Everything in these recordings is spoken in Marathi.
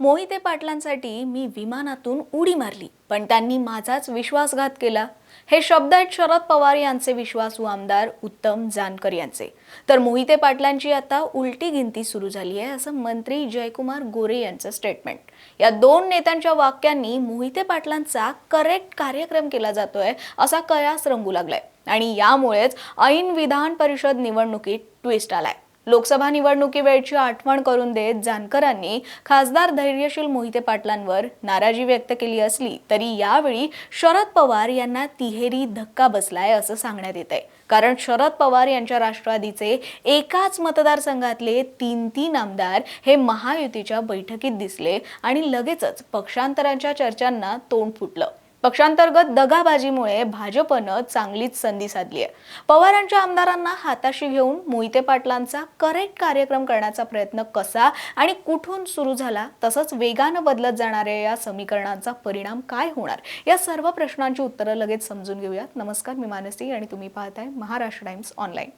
मोहिते पाटलांसाठी मी विमानातून उडी मारली, पण त्यांनी माझाच विश्वासघात केला. हे शब्द आहेत शरद पवार यांचे विश्वासू आमदार उत्तम जानकर यांचे. तर मोहिते पाटलांची आता उलटी गिनती सुरू झाली आहे, असं मंत्री जयकुमार गोरे यांचं स्टेटमेंट. या दोन नेत्यांच्या वाक्यांनी मोहिते पाटलांचा करेक्ट कार्यक्रम केला जातोय असा कयास रंगू लागलाय आणि यामुळेच ऐन विधान परिषद निवडणुकीत ट्विस्ट आलाय. लोकसभा निवडणुकीवेळची आठवण करून देत जानकरांनी खासदार धैर्यशील मोहिते पाटलांवर नाराजी व्यक्त केली असली तरी यावेळी शरद पवार यांना तिहेरी धक्का बसलाय असं सांगण्यात येत आहे. कारण शरद पवार यांच्या राष्ट्रवादीचे एकाच मतदारसंघातले तीन आमदार हे महायुतीच्या बैठकीत दिसले आणि लगेचच पक्षांतराच्या चर्चांना तोंड फुटलं. पक्षांतर्गत दगाबाजीमुळे भाजपनं चांगलीच संधी साधली आहे. पवारांच्या आमदारांना हाताशी घेऊन मोहिते पाटलांचा करेक्ट कार्यक्रम करण्याचा प्रयत्न कसा आणि कुठून सुरू झाला, तसंच वेगानं बदलत जाणाऱ्या या समीकरणांचा परिणाम काय होणार, या सर्व प्रश्नांची उत्तरं लगेच समजून घेऊयात. नमस्कार, मी मानसी आणि तुम्ही पाहताय महाराष्ट्र टाइम्स ऑनलाईन.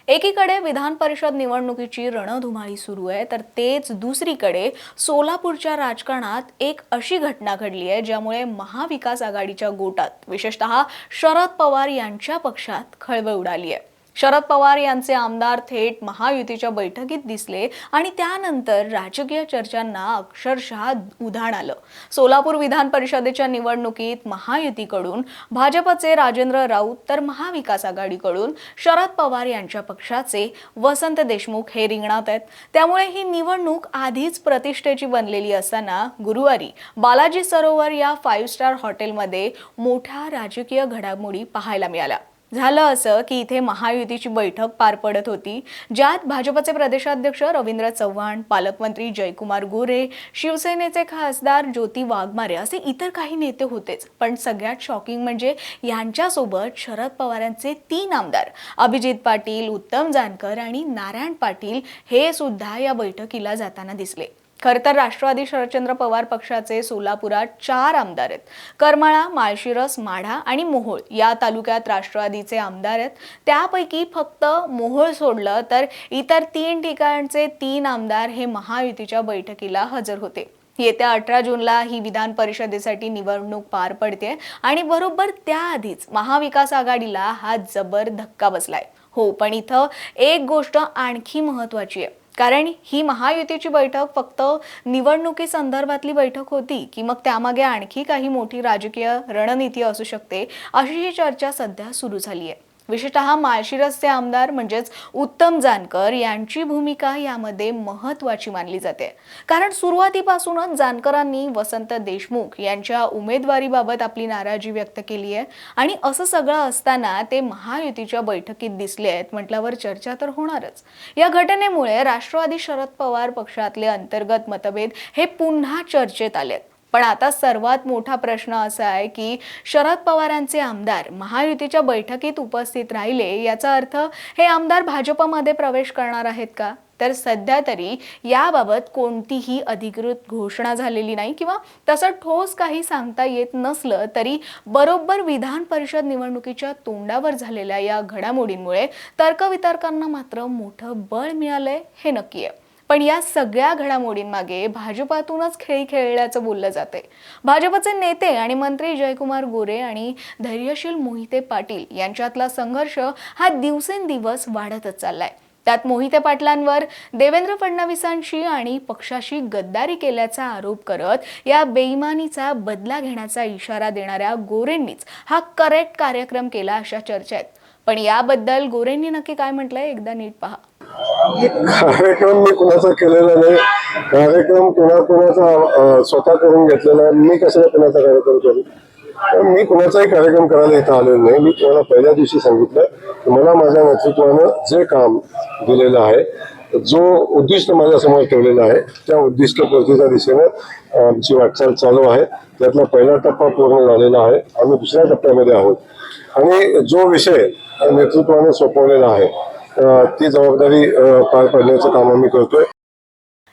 एकीकडे विधान परिषद निवडणुकीची रणधुमाळी सुरू आहे, तर तेच दुसरीकडे सोलापूरच्या राजकारणात एक अशी घटना घडली आहे ज्यामुळे महाविकास आघाडीच्या गोटात विशेषतः शरद पवार यांच्या पक्षात खळबळ उडाली आहे. शरद पवार यांचे आमदार थेट महायुतीच्या बैठकीत दिसले आणि त्यानंतर राजकीय चर्चांना अक्षरशः उधाण आलं. सोलापूर विधान परिषदेच्या निवडणुकीत महायुतीकडून भाजपचे राजेंद्र राऊत तर महाविकास आघाडीकडून शरद पवार यांच्या पक्षाचे वसंत देशमुख हे रिंगणात आहेत. त्यामुळे ही निवडणूक आधीच प्रतिष्ठेची बनलेली असताना गुरुवारी बालाजी सरोवर या 5 स्टार हॉटेलमध्ये मोठ्या राजकीय घडामोडी पाहायला मिळाल्या. झालं असं की इथे महायुतीची बैठक पार पडत होती, ज्यात भाजपचे प्रदेशाध्यक्ष रवींद्र चव्हाण, पालकमंत्री जयकुमार गोरे, शिवसेनेचे खासदार ज्योती वाघमारे असे इतर काही नेते होतेच. पण सगळ्यात शॉकिंग म्हणजे यांच्यासोबत शरद पवारांचे 3 आमदार अभिजित पाटील, उत्तम जानकर आणि नारायण पाटील हे सुद्धा या बैठकीला जाताना दिसले. खर तर राष्ट्रवादी शरदचंद्र पवार पक्षाचे सोलापुरात 4 आमदार आहेत. करमाळा, माळशिरस, माढा आणि मोहोळ या तालुक्यात राष्ट्रवादीचे आमदार आहेत. त्यापैकी फक्त मोहोळ सोडलं तर इतर 3 ठिकाणचे 3 आमदार हे महायुतीच्या बैठकीला हजर होते. येत्या 18 जूनला ही विधान परिषदेसाठी निवडणूक पार पडते आणि बरोबर त्याआधीच महाविकास आघाडीला हा जबर धक्का बसलाय. हो, पण इथं एक गोष्ट आणखी महत्त्वाची आहे. कारण ही महायुतीची बैठक फक्त निवडणुकी संदर्भातली बैठक होती की मग त्यामागे आणखी काही मोठी राजकीय रणनीती असू शकते, अशी ही चर्चा सध्या सुरू झाली आहे. विशेषतः माळशिरसचे आमदार म्हणजेच उत्तम जानकर यांची भूमिका यामध्ये महत्त्वाची मानली जाते. कारण सुरुवातीपासूनच जानकरांनी वसंत देशमुख यांच्या उमेदवारीबाबत आपली नाराजी व्यक्त केली आहे आणि असं सगळं असताना ते महायुतीच्या बैठकीत दिसले आहेत म्हटल्यावर चर्चा तर होणारच. या घटनेमुळे राष्ट्रवादी शरद पवार पक्षातले अंतर्गत मतभेद हे पुन्हा चर्चेत आलेत. पण आता सर्वात मोठा प्रश्न असा आहे की शरद पवारांचे आमदार महायुतीच्या बैठकीत उपस्थित राहिले याचा अर्थ हे आमदार भाजपमध्ये प्रवेश करणार आहेत का? तर सध्या तरी याबाबत कोणतीही अधिकृत घोषणा झालेली नाही किंवा तसं ठोस काही सांगता येत नसलं तरी बरोबर विधान परिषद निवडणुकीच्या तोंडावर झालेल्या या घडामोडींमुळे तर्कवितर्कांना मात्र मोठं बळ मिळालंय हे नक्की आहे. पण या सगळ्या घडामोडींमागे भाजपातूनच खेळ खेळल्याचं बोललं जाते. भाजपचे नेते आणि मंत्री जयकुमार गोरे आणि धैर्यशील मोहिते पाटील यांच्यातला संघर्ष हा दिवसेंदिवस वाढतच चाललाय. त्यात मोहिते पाटलांवर देवेंद्र फडणवीसांशी आणि पक्षाशी गद्दारी केल्याचा आरोप करत या बेईमानीचा बदला घेण्याचा इशारा देणाऱ्या गोरेंनीच हा करेक्ट कार्यक्रम केला अशा चर्चा आहेत. पण याबद्दल गोरेंनी नक्की काय म्हटलंय एकदा नीट पहा. कार्यक्रम मी कुणाचा केलेला नाही. कार्यक्रम कुणाचा स्वतः करून घेतलेला आहे. मी कशाला कुणाचा कार्यक्रम करू? मी कुणाचाही कार्यक्रम करायला इथं आलेलो नाही. मी तुम्हाला पहिल्या दिवशी सांगितलं की मला माझ्या नेतृत्वानं जे काम दिलेलं आहे, जो उद्दिष्ट माझ्यासमोर ठेवलेला आहे, त्या उद्दिष्टपूर्तीच्या दिशेनं आमची वाटचाल चालू आहे. त्यातला पहिला टप्पा पूर्ण झालेला आहे. आम्ही दुसऱ्या टप्प्यामध्ये आहोत आणि जो विषय नेतृत्वाने सोपवलेला आहे ती जबाबदारी पार पाडण्याचं काम आम्ही करतोय.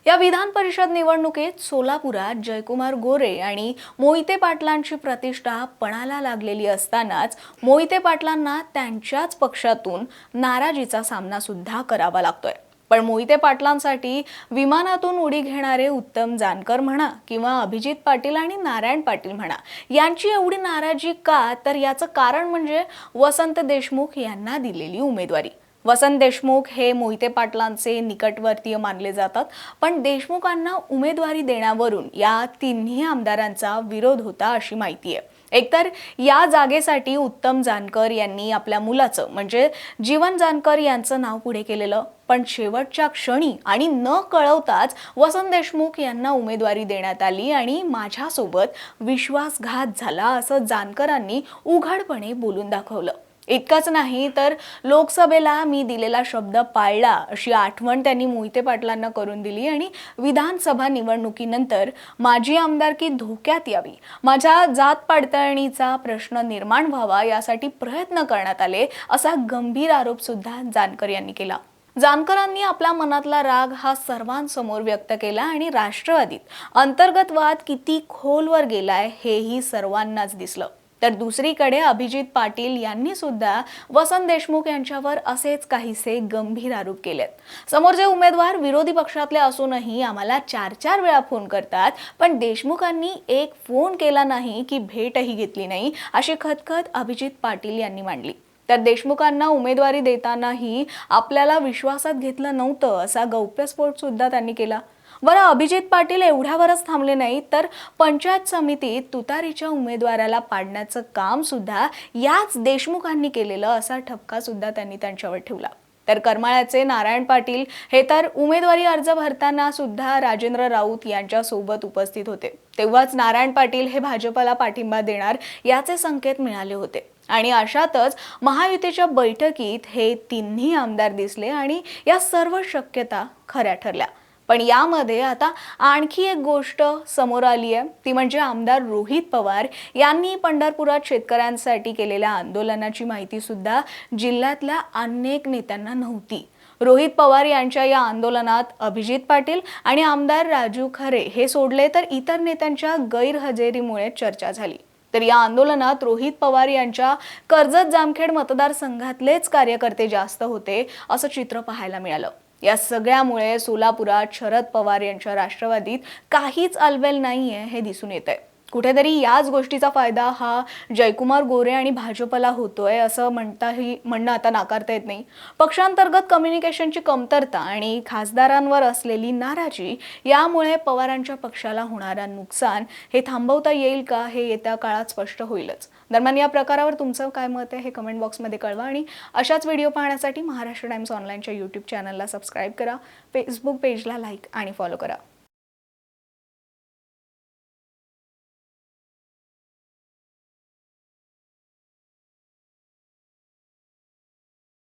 या विधान परिषद निवडणुकीत सोलापुरात जयकुमार गोरे आणि मोहिते पाटलांची प्रतिष्ठा पणाला लागलेली असतानाच मोहिते पाटलांना त्यांच्याच पक्षातून नाराजीचा सामना सुद्धा करावा लागतोय. पण मोहिते पाटलांसाठी विमानातून उडी घेणारे उत्तम जानकर म्हणा किंवा अभिजित पाटील आणि नारायण पाटील म्हणा, यांची एवढी नाराजी का? तर याचं कारण म्हणजे वसंत देशमुख यांना दिलेली उमेदवारी. वसंत देशमुख हे मोहिते पाटलांचे निकटवर्तीय मानले जातात, पण देशमुखांना उमेदवारी देण्यावरून या तिन्ही आमदारांचा विरोध होता अशी माहिती आहे. एकतर या जागेसाठी उत्तम जानकर यांनी आपल्या मुलाचं म्हणजे जीवन जानकर यांचं नाव पुढे केलेलं, पण शेवटच्या क्षणी आणि न कळवताच वसंत देशमुख यांना उमेदवारी देण्यात आली आणि माझ्यासोबत विश्वासघात झाला असं जानकरांनी उघडपणे बोलून दाखवलं. इतकंच नाही तर लोकसभेला मी दिलेला शब्द पाळला अशी आठवण त्यांनी मोहिते पाटलांना करून दिली आणि विधानसभा निवडणुकीनंतर माझी आमदारकी धोक्यात यावी, माझ्या जात पडताळणीचा प्रश्न निर्माण व्हावा यासाठी प्रयत्न करण्यात आले असा गंभीर आरोप सुद्धा जानकर यांनी केला. जानकरांनी आपल्या मनातला राग हा सर्वांसमोर व्यक्त केला आणि राष्ट्रवादीत अंतर्गत वाद किती खोलवर गेलाय हेही सर्वांनाच दिसलं. तर दुसरीकडे अभिजित पाटील यांनी सुद्धा वसंत देशमुख यांच्यावर असेच काहीसे गंभीर आरोप केलेत. समोरचे उमेदवार विरोधी पक्षातले असूनही आम्हाला 4-4 वेळा फोन करतात, पण देशमुखांनी एक फोन केला नाही की भेटही घेतली नाही अशी खतखत अभिजित पाटील यांनी मांडली. तर देशमुखांना उमेदवारी देतानाही आपल्याला विश्वासात घेतलं नव्हतं असा गौप्यस्फोट सुद्धा त्यांनी केला. बरं, अभिजित पाटील एवढ्यावरच थांबले नाहीत, तर पंचायत समितीत तुतारीच्या उमेदवाराला पाडण्याचं काम सुद्धा याच देशमुखांनी केलेलं असा ठपका सुद्धा त्यांनी त्यांच्यावर ठेवला. तर करमाळ्याचे नारायण पाटील हे तर उमेदवारी अर्ज भरताना सुद्धा राजेंद्र राऊत यांच्या सोबत उपस्थित होते. तेव्हाच नारायण पाटील हे भाजपला पाठिंबा देणार याचे संकेत मिळाले होते आणि अशातच महायुतीच्या बैठकीत हे तिन्ही आमदार दिसले आणि या सर्व शक्यता खऱ्या ठरल्या. पण यामध्ये आता आणखी एक गोष्ट समोर आली आहे, ती म्हणजे आमदार रोहित पवार यांनी पंढरपुरात शेतकऱ्यांसाठी केलेल्या आंदोलनाची माहिती सुद्धा जिल्ह्यातल्या अनेक नेत्यांना नव्हती. रोहित पवार यांच्या या आंदोलनात अभिजित पाटील आणि आमदार राजू खरे हे सोडले तर इतर नेत्यांच्या गैरहजेरीमुळे चर्चा झाली. तर या आंदोलनात रोहित पवार यांच्या कर्जत जामखेड मतदारसंघातलेच कार्यकर्ते जास्त होते असं चित्र पाहायला मिळालं. या सगळ्यामुळे सोलापुरात शरद पवार यांच्या राष्ट्रवादीत काहीच अलबेल नाहीये हे दिसून येतंय. कुठेतरी याच गोष्टीचा फायदा हा जयकुमार गोरे आणि भाजपला होतोय असं म्हणणं आता नाकारता येत नाही. पक्षांतर्गत कम्युनिकेशनची कमतरता आणि खासदारांवर असलेली नाराजी यामुळे पवारांच्या पक्षाला होणारं नुकसान हे थांबवता येईल का हे येत्या काळात स्पष्ट होईलच. दरम्यान या प्रकारावर तुमचं काय मत आहे हे कमेंट बॉक्समध्ये कळवा आणि अशाच व्हिडिओ पाहण्यासाठी महाराष्ट्र टाइम्स ऑनलाईनच्या YouTube चॅनलला सबस्क्राईब करा, फेसबुक पेजला लाईक आणि फॉलो करा.